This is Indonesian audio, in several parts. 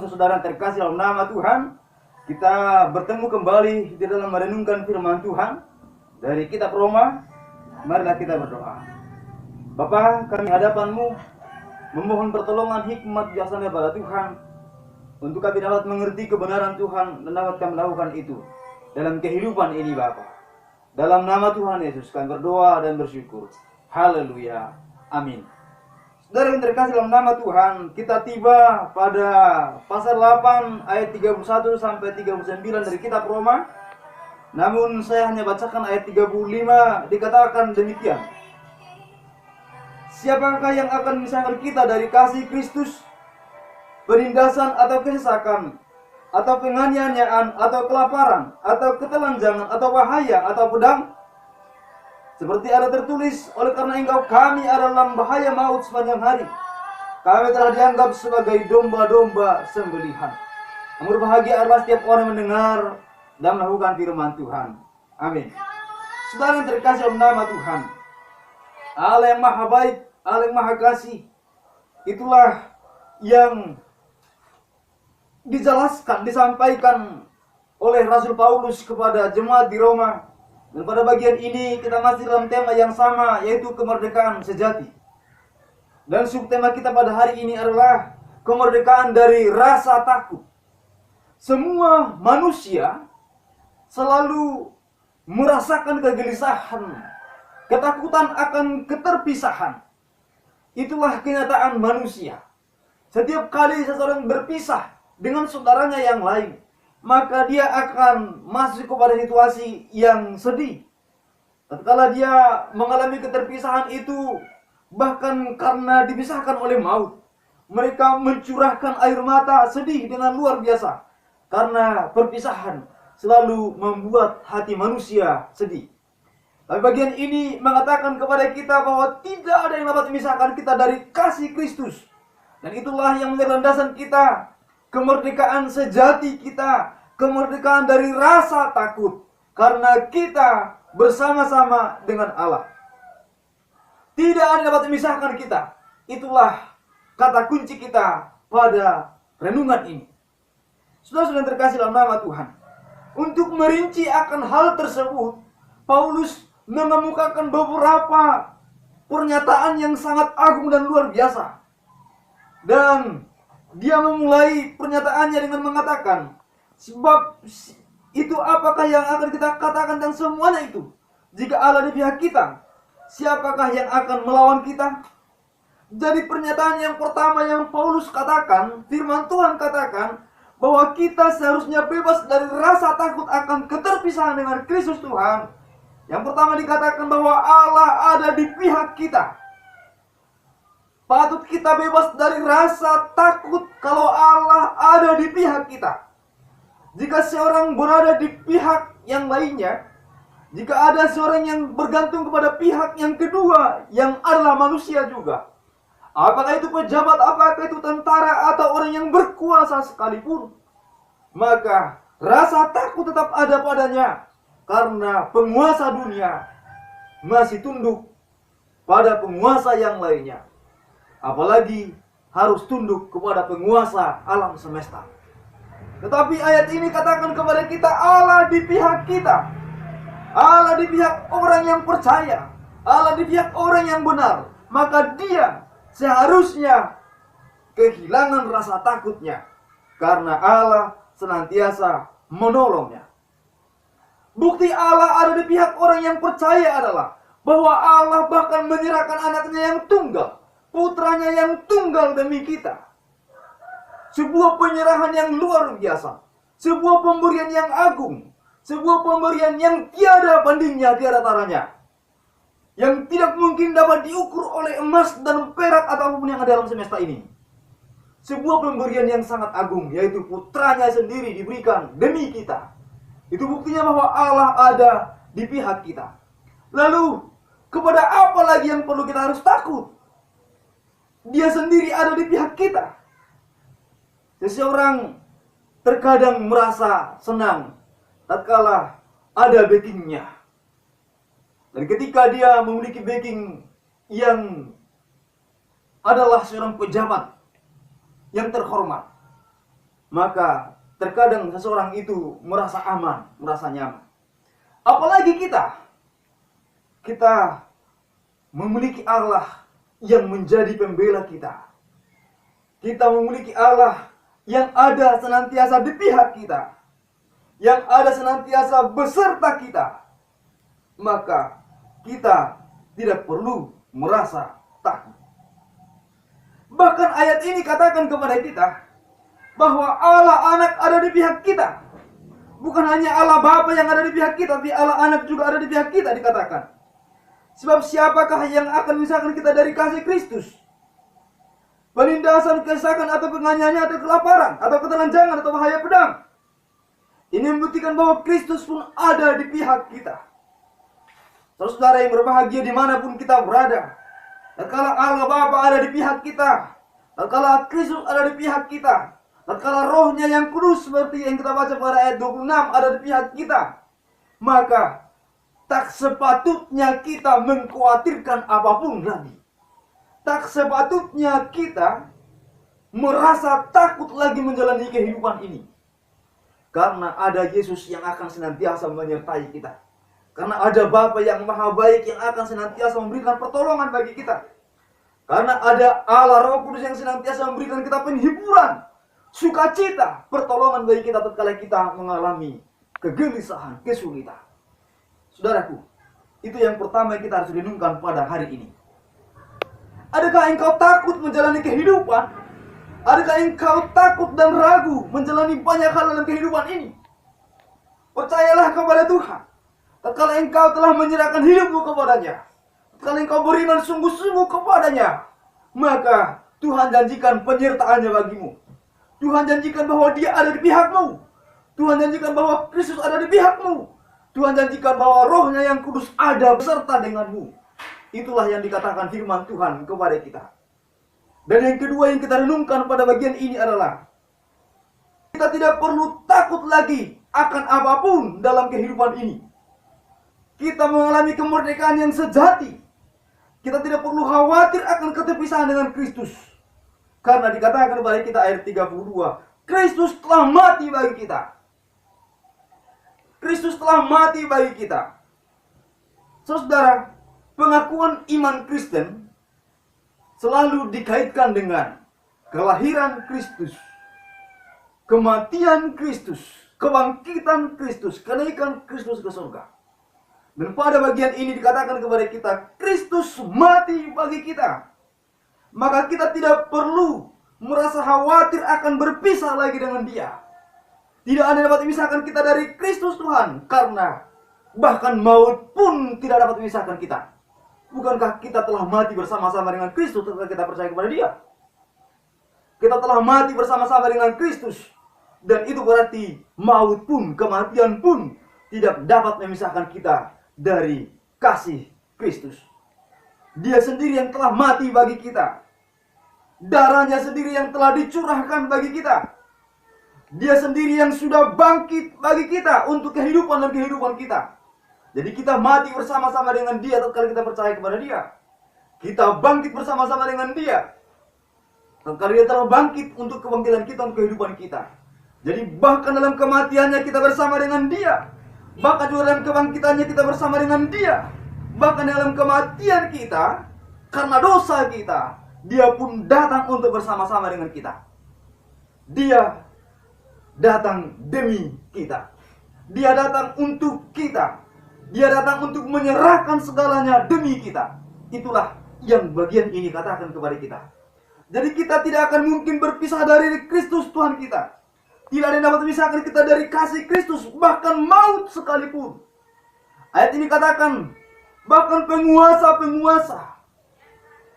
Saudara terkasih dalam nama Tuhan, kita bertemu kembali di dalam merenungkan firman Tuhan dari kitab Roma. Marilah kita berdoa. Bapa, kami hadapan-Mu memohon pertolongan hikmat bijaksana pada Tuhan untuk kami dapat mengerti kebenaran Tuhan dan dapat kami melakukan itu dalam kehidupan ini Bapa. Dalam nama Tuhan Yesus kami berdoa dan bersyukur. Haleluya. Amin. Saudara yang terkasih dalam nama Tuhan, kita tiba pada pasal 8 ayat 31 sampai 39 dari kitab Roma. Namun saya hanya bacakan ayat 35, dikatakan demikian. Siapakah yang akan memisahkan kita dari kasih Kristus? Penindasan atau kesesakan, atau penganiayaan, atau kelaparan, atau ketelanjangan, atau bahaya, atau pedang? Seperti ada tertulis, oleh karena engkau kami adalah dalam bahaya maut sepanjang hari. Kami telah dianggap sebagai domba-domba sembelihan. Namun berbahagia adalah setiap orang mendengar dan melakukan firman Tuhan. Amin. Saudara yang terkasih dalam nama Tuhan, Allah yang maha baik, Allah yang maha kasih, itulah yang dijelaskan, disampaikan oleh Rasul Paulus kepada jemaat di Roma. Dan pada bagian ini kita masih dalam tema yang sama, yaitu kemerdekaan sejati. Dan subtema kita pada hari ini adalah kemerdekaan dari rasa takut. Semua manusia selalu merasakan kegelisahan, ketakutan akan keterpisahan. Itulah kenyataan manusia. Setiap kali seseorang berpisah dengan saudaranya yang lain, maka dia akan masuk kepada situasi yang sedih. Tatkala dia mengalami keterpisahan itu, bahkan karena dipisahkan oleh maut, mereka mencurahkan air mata sedih dengan luar biasa. Karena perpisahan selalu membuat hati manusia sedih. Tapi bagian ini mengatakan kepada kita bahwa tidak ada yang dapat memisahkan kita dari kasih Kristus. Dan itulah yang menjadi landasan kita, kemerdekaan sejati kita, kemerdekaan dari rasa takut, karena kita bersama-sama dengan Allah. Tidak ada yang dapat memisahkan kita. Itulah kata kunci kita pada renungan ini. Saudara-saudara terkasih dalam nama Tuhan, untuk merinci akan hal tersebut, Paulus mengemukakan beberapa pernyataan yang sangat agung dan luar biasa. Dan dia memulai pernyataannya dengan mengatakan, sebab itu apakah yang akan kita katakan dan semuanya itu? Jika Allah di pihak kita, siapakah yang akan melawan kita? Jadi pernyataan yang pertama yang Paulus katakan, firman Tuhan katakan, bahwa kita seharusnya bebas dari rasa takut akan keterpisahan dengan Kristus Tuhan. Yang pertama dikatakan bahwa Allah ada di pihak kita. Patut kita bebas dari rasa takut kalau Allah ada di pihak kita. Jika seorang berada di pihak yang lainnya, jika ada seorang yang bergantung kepada pihak yang kedua, yang adalah manusia juga, apakah itu pejabat, apakah itu tentara, atau orang yang berkuasa sekalipun, maka rasa takut tetap ada padanya, karena penguasa dunia masih tunduk pada penguasa yang lainnya. Apalagi harus tunduk kepada penguasa alam semesta. Tetapi ayat ini katakan kepada kita, Allah di pihak kita. Allah di pihak orang yang percaya. Allah di pihak orang yang benar. Maka dia seharusnya kehilangan rasa takutnya, karena Allah senantiasa menolongnya. Bukti Allah ada di pihak orang yang percaya adalah bahwa Allah bahkan menyerahkan anaknya yang tunggal, putranya yang tunggal demi kita. Sebuah penyerahan yang luar biasa, sebuah pemberian yang agung, sebuah pemberian yang tiada bandingnya, tiada taranya, yang tidak mungkin dapat diukur oleh emas dan perak atau apapun yang ada dalam semesta ini. Sebuah pemberian yang sangat agung, yaitu putranya sendiri diberikan demi kita. Itu buktinya bahwa Allah ada di pihak kita. Lalu, kepada apa lagi yang perlu kita harus takut? Dia sendiri ada di pihak kita. Seseorang terkadang merasa senang tatkala ada backingnya. Dan ketika dia memiliki backing yang adalah seorang pejabat yang terhormat, maka terkadang seseorang itu merasa aman, merasa nyaman. Apalagi kita memiliki Allah yang menjadi pembela kita. Kita memiliki Allah yang ada senantiasa di pihak kita, yang ada senantiasa beserta kita. Maka kita tidak perlu merasa takut. Bahkan ayat ini katakan kepada kita bahwa Allah Anak ada di pihak kita. Bukan hanya Allah Bapa yang ada di pihak kita, tapi Allah Anak juga ada di pihak kita, dikatakan. Sebab siapakah yang akan memisahkan kita dari kasih Kristus? Penindasan, kesesakan, atau penganiayaan, atau kelaparan, atau ketelanjangan, atau bahaya pedang. Ini membuktikan bahwa Kristus pun ada di pihak kita. Saudara yang berbahagia dimanapun kita berada, tatkala Allah Bapa ada di pihak kita, tatkala Kristus ada di pihak kita, tatkala Rohnya yang kudus seperti yang kita baca pada ayat 26 ada di pihak kita, maka tak sepatutnya kita mengkhawatirkan apapun lagi. Tak sepatutnya kita merasa takut lagi menjalani kehidupan ini. Karena ada Yesus yang akan senantiasa menyertai kita. Karena ada Bapa yang maha baik yang akan senantiasa memberikan pertolongan bagi kita. Karena ada Allah Roh Kudus yang senantiasa memberikan kita penghiburan, sukacita, pertolongan bagi kita tatkala kita mengalami kegelisahan, kesulitan. Saudaraku, itu yang pertama yang kita harus renungkan pada hari ini. Adakah engkau takut menjalani kehidupan? Adakah engkau takut dan ragu menjalani banyak hal dalam kehidupan ini? Percayalah kepada Tuhan. Tatkala engkau telah menyerahkan hidupmu kepadanya, tatkala engkau beriman sungguh-sungguh kepadanya, maka Tuhan janjikan penyertaannya bagimu. Tuhan janjikan bahwa Dia ada di pihakmu. Tuhan janjikan bahwa Kristus ada di pihakmu. Tuhan janjikan bahwa Rohnya yang kudus ada beserta denganmu. Itulah yang dikatakan firman Tuhan kepada kita. Dan yang kedua yang kita renungkan pada bagian ini adalah kita tidak perlu takut lagi akan apapun dalam kehidupan ini. Kita mengalami kemerdekaan yang sejati. Kita tidak perlu khawatir akan keterpisahan dengan Kristus. Karena dikatakan kepada kita ayat 32, Kristus telah mati bagi kita. Kristus telah mati bagi kita. Saudara, pengakuan iman Kristen selalu dikaitkan dengan kelahiran Kristus, kematian Kristus, kebangkitan Kristus, kenaikan Kristus ke surga. Dan pada bagian ini dikatakan kepada kita, Kristus mati bagi kita. Maka kita tidak perlu merasa khawatir akan berpisah lagi dengan Dia. Tidak ada yang dapat memisahkan kita dari Kristus Tuhan, karena bahkan maut pun tidak dapat memisahkan kita. Bukankah kita telah mati bersama-sama dengan Kristus setelah kita percaya kepada Dia? Kita telah mati bersama-sama dengan Kristus. Dan itu berarti maut pun, kematian pun tidak dapat memisahkan kita dari kasih Kristus. Dia sendiri yang telah mati bagi kita. Darahnya sendiri yang telah dicurahkan bagi kita. Dia sendiri yang sudah bangkit bagi kita untuk kehidupan dan kehidupan kita. Jadi kita mati bersama-sama dengan Dia tatkala kita percaya kepada Dia. Kita bangkit bersama-sama dengan Dia tatkala Dia telah bangkit untuk kebangkitan kita, untuk kehidupan kita. Jadi bahkan dalam kematiannya kita bersama dengan Dia. Bahkan juga dalam kebangkitannya kita bersama dengan Dia. Bahkan dalam kematian kita, karena dosa kita, Dia pun datang untuk bersama-sama dengan kita. Dia datang demi kita. Dia datang untuk kita. Dia datang untuk menyerahkan segalanya demi kita. Itulah yang bagian ini katakan kepada kita. Jadi kita tidak akan mungkin berpisah dari Kristus Tuhan kita. Tidak ada yang dapat memisahkan kita dari kasih Kristus, bahkan maut sekalipun. Ayat ini katakan, bahkan penguasa-penguasa,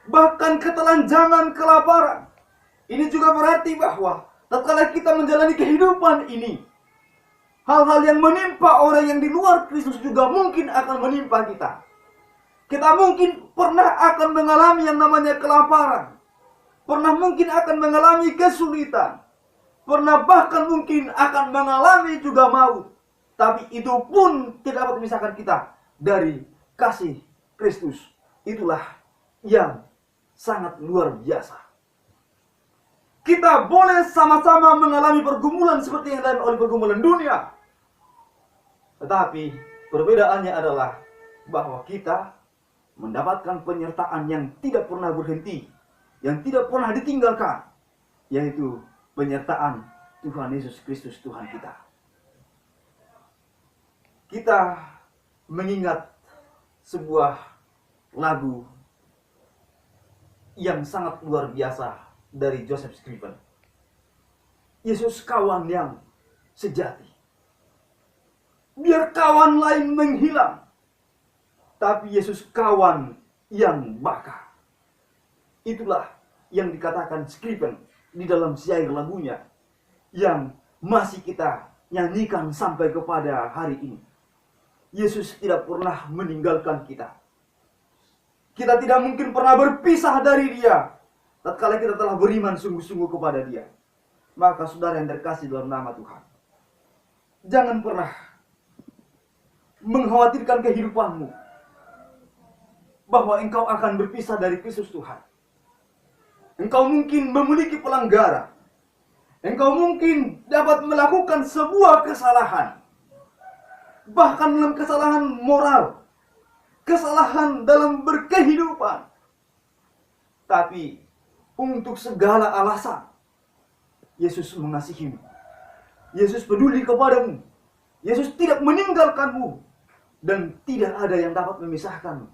bahkan ketelanjangan, kelaparan. Ini juga berarti bahwa tatkala kita menjalani kehidupan ini, hal-hal yang menimpa orang yang di luar Kristus juga mungkin akan menimpa kita. Kita mungkin pernah akan mengalami yang namanya kelaparan. Pernah mungkin akan mengalami kesulitan. Pernah bahkan mungkin akan mengalami juga maut. Tapi itu pun tidak dapat memisahkan kita dari kasih Kristus. Itulah yang sangat luar biasa. Kita boleh sama-sama mengalami pergumulan seperti yang lain oleh pergumulan dunia. Tetapi perbedaannya adalah bahwa kita mendapatkan penyertaan yang tidak pernah berhenti, yang tidak pernah ditinggalkan, yaitu penyertaan Tuhan Yesus Kristus Tuhan kita. Kita mengingat sebuah lagu yang sangat luar biasa dari Joseph Scriven. Yesus kawan yang sejati. Biar kawan lain menghilang, tapi Yesus kawan yang baka. Itulah yang dikatakan Scriven di dalam syair lagunya yang masih kita nyanyikan sampai kepada hari ini. Yesus tidak pernah meninggalkan kita. Kita tidak mungkin pernah berpisah dari Dia tatkala kita telah beriman sungguh-sungguh kepada Dia. Maka saudara yang terkasih dalam nama Tuhan, jangan pernah mengkhawatirkan kehidupanmu bahwa engkau akan berpisah dari Kristus Tuhan. Engkau mungkin memiliki pelanggaran. Engkau mungkin dapat melakukan sebuah kesalahan. Bahkan dalam kesalahan moral, kesalahan dalam berkehidupan. Tapi untuk segala alasan, Yesus mengasihimu. Yesus peduli kepadamu. Yesus tidak meninggalkanmu. Dan tidak ada yang dapat memisahkan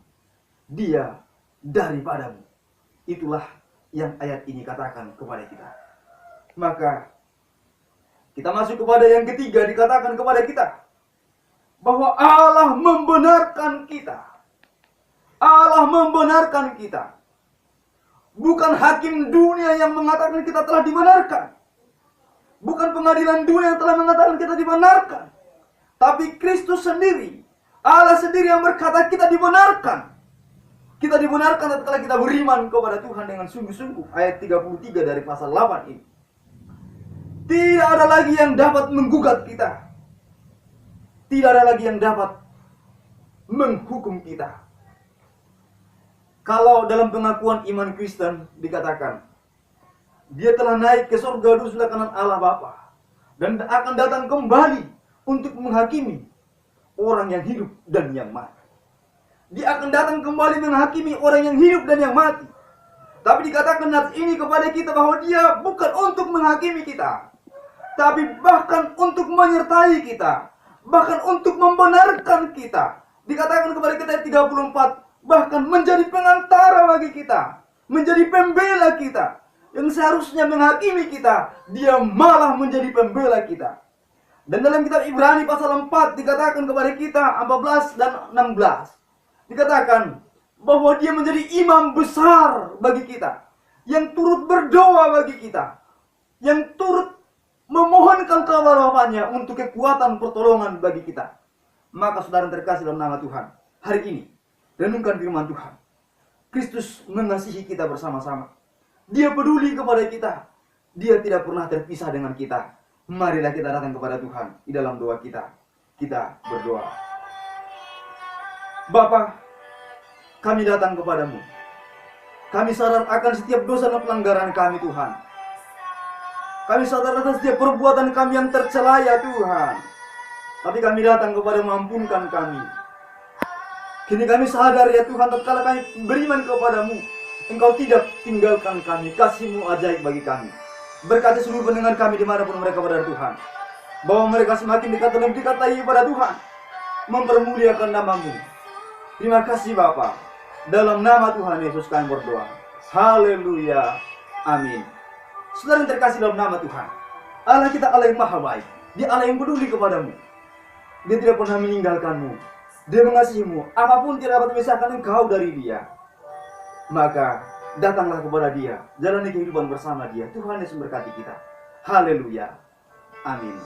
Dia daripadamu. Itulah yang ayat ini katakan kepada kita. Maka kita masuk kepada yang ketiga, dikatakan kepada kita bahwa Allah membenarkan kita. Allah membenarkan kita. Bukan hakim dunia yang mengatakan kita telah dibenarkan. Bukan pengadilan dunia yang telah mengatakan kita dibenarkan. Tapi Kristus sendiri, Allah sendiri yang berkata kita dibenarkan. Kita dibenarkan tatkala kita beriman kepada Tuhan dengan sungguh-sungguh. Ayat 33 dari pasal 8 ini. Tidak ada lagi yang dapat menggugat kita. Tidak ada lagi yang dapat menghukum kita. Kalau dalam pengakuan iman Kristen dikatakan, Dia telah naik ke surga duduk sebelah kanan Allah Bapa dan akan datang kembali untuk menghakimi orang yang hidup dan yang mati. Dia akan datang kembali menghakimi orang yang hidup dan yang mati. Tapi dikatakan saat ini kepada kita bahwa Dia bukan untuk menghakimi kita, tapi bahkan untuk menyertai kita, bahkan untuk membenarkan kita. Dikatakan kepada kita ayat 34, bahkan menjadi pengantara bagi kita, menjadi pembela kita. Yang seharusnya menghakimi kita, Dia malah menjadi pembela kita. Dan dalam kitab Ibrani pasal 4 dikatakan kepada kita 14 dan 16, dikatakan bahwa Dia menjadi imam besar bagi kita, yang turut berdoa bagi kita, yang turut memohonkan kepada Bapanya untuk kekuatan pertolongan bagi kita. Maka saudara terkasih dalam nama Tuhan, hari ini renungkan firman Tuhan. Kristus mengasihi kita bersama-sama. Dia peduli kepada kita. Dia tidak pernah terpisah dengan kita. Marilah kita datang kepada Tuhan di dalam doa kita. Kita berdoa. Bapa, kami datang kepadamu. Kami sadar akan setiap dosa dan pelanggaran kami, Tuhan. Kami sadar akan setiap perbuatan kami yang tercela, ya Tuhan. Tapi kami datang kepadamu, ampunkan kami. Kini kami sadar, ya Tuhan, tatkala kami beriman kepadamu, Engkau tidak tinggalkan kami. Kasih-Mu ajaib bagi kami. Berkati seluruh pendengar kami dimanapun mereka berada, Tuhan, bahwa mereka semakin dekat dan dekat lagi kepada Tuhan, mempermuliakan nama-Mu. Terima kasih Bapa. Dalam nama Tuhan Yesus kami berdoa. Haleluya. Amin. Saudara yang terkasih dalam nama Tuhan, Allah kita Allah yang maha baik. Dia Allah yang peduli kepadamu. Dia tidak pernah meninggalkanmu. Dia mengasihimu. Apapun tidak dapat memisahkan engkau dari Dia. Maka datanglah kepada Dia. Jalani kehidupan bersama Dia. Tuhan Yesus memberkati kita. Haleluya. Amin.